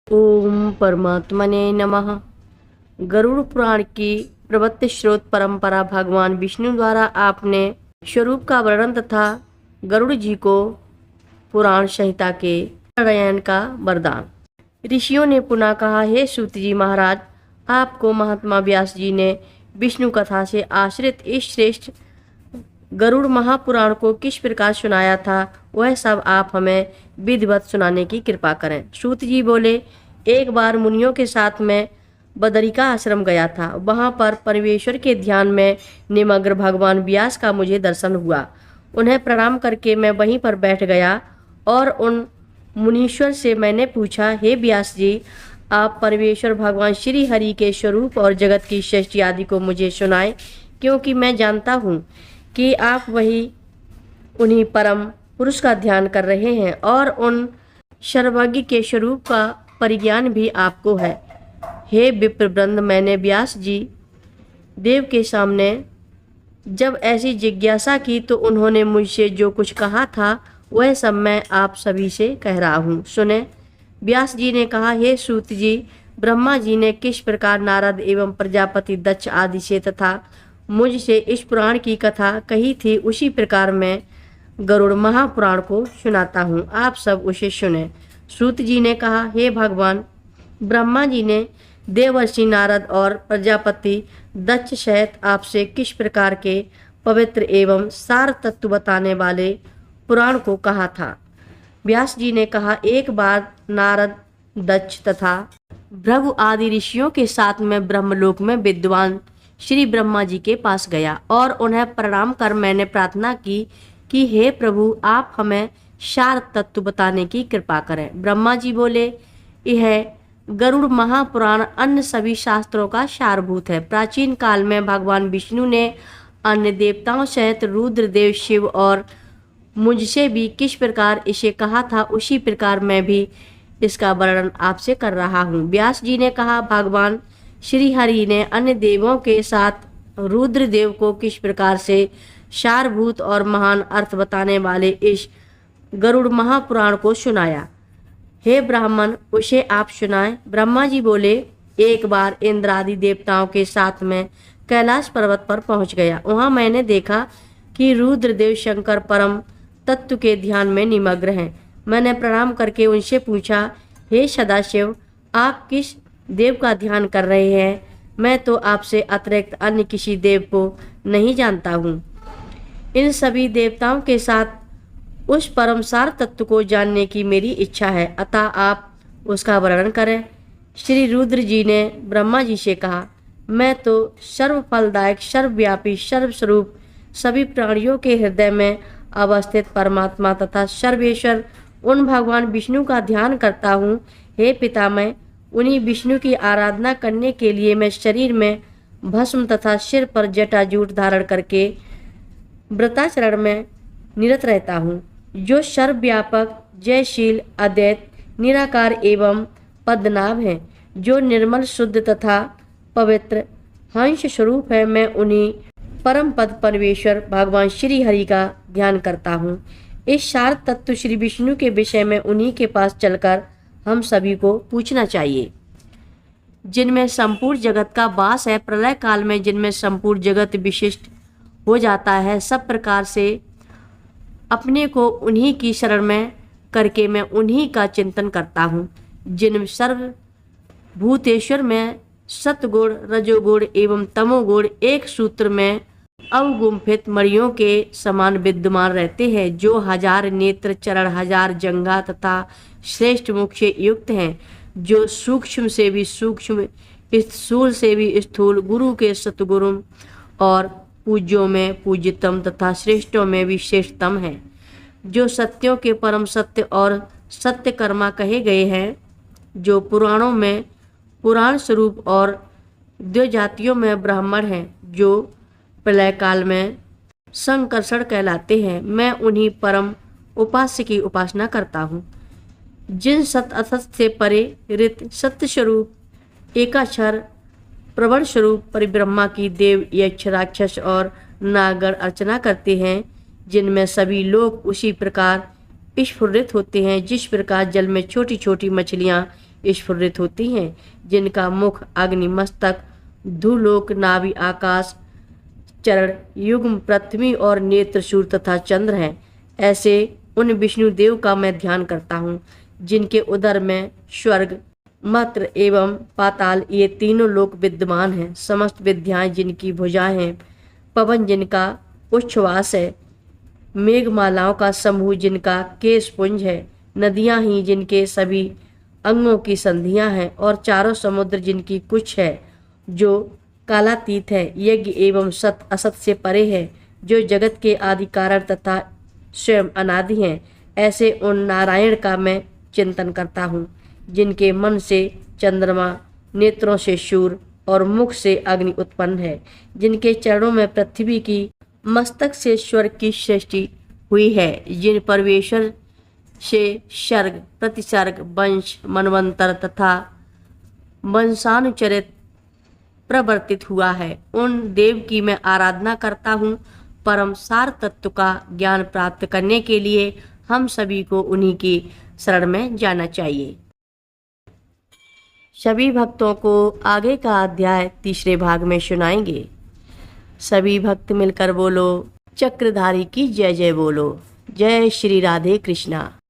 ओम परमात्मने नमः। गरुड़ पुराण की प्रवृत्ति स्रोत परंपरा भगवान विष्णु द्वारा आपने स्वरूप का वर्णन तथा गरुड़ जी को पुराण संहिता के पारायण का वरदान। ऋषियों ने पुनः कहा, हे सूत जी महाराज, आपको महात्मा व्यास जी ने विष्णु कथा से आश्रित इस श्रेष्ठ गरुड़ महापुराण को किस प्रकार सुनाया था, वह सब आप हमें विधिवत सुनाने की कृपा करें। सूत जी बोले, एक बार मुनियों के साथ मैं बदरिका आश्रम गया था। वहां पर परमेश्वर के ध्यान में निमग्न भगवान व्यास का मुझे दर्शन हुआ। उन्हें प्रणाम करके मैं वहीं पर बैठ गया और उन मुनीश्वर से मैंने पूछा, हे व्यास जी, आप परमेश्वर भगवान श्री हरि के स्वरूप और जगत की सृष्टि आदि को मुझे सुनाएं, क्योंकि मैं जानता हूँ कि आप वही उन्हीं परम पुरुष का ध्यान कर रहे हैं और उन सर्वज्ञ के स्वरूप का परिज्ञान भी आपको है। हे विप्रवृंद, मैंने व्यास जी देव के सामने जब ऐसी जिज्ञासा की तो उन्होंने मुझसे जो कुछ कहा था वह सब मैं आप सभी से कह रहा हूँ, सुने। व्यास जी ने कहा, हे सूत जी, ब्रह्मा जी ने किस प्रकार नारद एवं प्रजापति दक्ष आदि से तथा मुझसे इस पुराण की कथा कही थी, उसी प्रकार मैं गरुड़ महापुराण को सुनाता हूँ, आप सब उसे सुने। सूत जी ने कहा, हे भगवान, ब्रह्मा जी ने देवर्षि नारद और प्रजापति दक्ष सहित आपसे किस प्रकार के पवित्र एवं सार तत्व बताने वाले पुराण को कहा था। व्यास जी ने कहा, एक बार नारद, दक्ष तथा भृगु आदि ऋषियों के साथ में ब्रह्मलोक में विद्वान श्री ब्रह्मा जी के पास गया और उन्हें प्रणाम कर मैंने प्रार्थना की कि हे प्रभु, आप हमें सार तत्व बताने की कृपा करें। ब्रह्मा जी बोले, यह गरुड़ महापुराण अन्य सभी शास्त्रों का सारभूत है। प्राचीन काल में भगवान विष्णु ने अन्य देवताओं सहित रुद्रदेव, शिव और मुझसे भी किस प्रकार इसे कहा था, उसी प्रकार मैं भी इसका वर्णन आपसे कर रहा हूँ। व्यास जी ने कहा, भगवान श्री हरि ने अन्य देवों के साथ रुद्रदेव को किस प्रकार से सारभूत और महान अर्थ बताने वाले इस गरुड़ महापुराण को सुनाया। हे ब्राह्मण, उसे आप सुनाएं। ब्रह्मा जी बोले, एक बार इंद्र आदि देवताओं के साथ में कैलाश पर्वत पर पहुंच गया। वहां मैंने देखा कि रुद्रदेव शंकर परम तत्व के ध्यान में निमग्न हैं। मैंने प्रणाम करके उनसे पूछा, हे सदाशिव, आप किस देव का ध्यान कर रहे हैं? मैं तो आपसे अतिरिक्त अन्य किसी देव को नहीं जानता हूँ। इन सभी देवताओं के साथ उस परम सार तत्व को जानने की मेरी इच्छा है, अतः आप उसका वर्णन करें। श्री रुद्र जी ने ब्रह्मा जी से कहा, मैं तो सर्व फलदायक, सर्वव्यापी, सर्वस्वरूप, सभी प्राणियों के हृदय में अवस्थित परमात्मा तथा सर्वेश्वर उन भगवान विष्णु का ध्यान करता हूँ। हे पितामह, उन्हीं विष्णु की आराधना करने के लिए मैं शरीर में भस्म तथा सिर पर जटाजूट धारण करके व्रताचरण में निरत रहता हूँ, जो सर्वव्यापक, जयशील, अद्वैत, निराकार एवं पद्मनाभ है, जो निर्मल, शुद्ध तथा पवित्र हंस स्वरूप है। मैं उन्हीं परम पद परमेश्वर भगवान श्री हरि का ध्यान करता हूँ। इस सार तत्व श्री विष्णु के विषय में उन्हीं के पास चलकर हम सभी को पूछना चाहिए, जिनमें संपूर्ण जगत का वास है। प्रलय काल में जिनमें संपूर्ण जगत विशिष्ट हो जाता है, सब प्रकार से अपने को उन्हीं की शरण में करके मैं उन्हीं का चिंतन करता हूँ, जिन सर्व भूतेश्वर में सतगुण, रजोगुण एवं तमोगुण एक सूत्र में अवगुंफित मणियों के समान विद्यमान रहते हैं, जो हजार नेत्र, चरण, हजार जंघा तथा श्रेष्ठ मुख से युक्त हैं, जो सूक्ष्म से भी सूक्ष्म, स्थूल से भी स्थूल, गुरु के सतगुरु और पूज्यों में पूज्यतम तथा श्रेष्ठों में भी श्रेष्ठतम है, जो सत्यों के परम सत्य और सत्य कर्मा कहे गए हैं, जो पुराणों में पुराण स्वरूप और द्वि जातियों में ब्राह्मण हैं, जो प्रलय काल में संकर्षण कहलाते हैं। मैं उन्हीं परम उपास्य की उपासना करता हूँ, जिन सत असत से परे रित सत्य स्वरूप एकाक्षर प्रबल स्वरूप परिब्रह्मा की देव, यक्ष, राक्षस और नागण अर्चना करते हैं, जिनमें सभी लोग उसी प्रकार स्फुरित होते हैं जिस प्रकार जल में छोटी छोटी मछलियाँ स्फुरित होती हैं, जिनका मुख अग्नि, मस्तक धूलोक, नाभि आकाश, चरण युग्म पृथ्वी और नेत्र सूर्य तथा चंद्र हैं। ऐसे उन विष्णु देव का मैं ध्यान करता हूँ जिनके उदर में स्वर्ग, मर्त्य एवं पाताल ये तीनों लोक विद्यमान हैं। समस्त विद्याएं जिनकी भुजाएं हैं, पवन जिनका उच्छ्वास है, मेघमालाओं का समूह जिनका केशपुंज है, नदियां ही जिनके सभी अंगों की संधियां हैं, और चारों समुद्र जिनकी कुछ है जो कालातीत है, यज्ञ एवं सत असत से परे है, जो जगत के आदि कारण तथा स्वयं अनादि हैं। ऐसे उन नारायण का मैं चिंतन करता हूँ जिनके मन से चंद्रमा, नेत्रों से सूर्य और मुख से अग्नि उत्पन्न है, जिनके चरणों में पृथ्वी की, मस्तक से स्वर्ग की सृष्टि हुई है, जिन परमेश्वर से सर्ग, प्रतिसर्ग, वंश, मनवंतर तथा वंशानुचरित प्रवर्तित हुआ है, उन देव की मैं आराधना करता हूँ। परम सार तत्व का ज्ञान प्राप्त करने के लिए हम सभी को उन्हीं की शरण में जाना चाहिए। सभी भक्तों को आगे का अध्याय तीसरे भाग में सुनाएंगे। सभी भक्त मिलकर बोलो चक्रधारी की जय जय बोलो। जय श्री राधे कृष्णा।